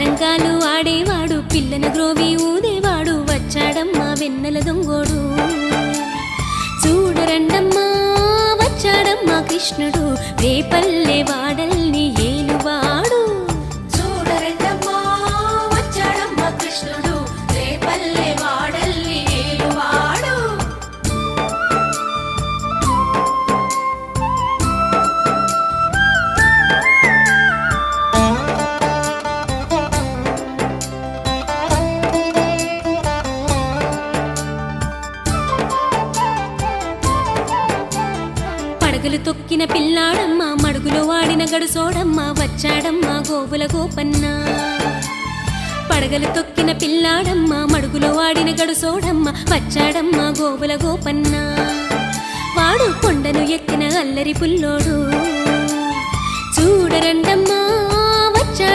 సారంగాలు ఆడేవాడు పిల్లన గ్రోవి ఊదేవాడు వచ్చాడమ్మా వెన్నెల దొంగోడు చూడరండమ్మా వచ్చాడమ్మా కృష్ణుడు రేపల్లె వాడల్ని ఏలువాడు చూడరండమ్మా వచ్చాడమ్మా కృష్ణుడు రేపల్లె వాడల్ని ఏలువాడు పడగలు తొక్కిన పిల్లాడమ్మ మడుగులో వాడిన గడుసోడమ్మ వచ్చాడమ్మా గోవుల గోపన్న పడగలు తొక్కిన పిల్లాడమ్మ మడుగులో వాడిన గడుసోడమ్మ వచ్చాడమ్మా గోవుల గోపన్న వాడు కొండను ఎక్కిన అల్లరి పుల్లోడు చూడరండమ్మా వచ్చాడమ్మా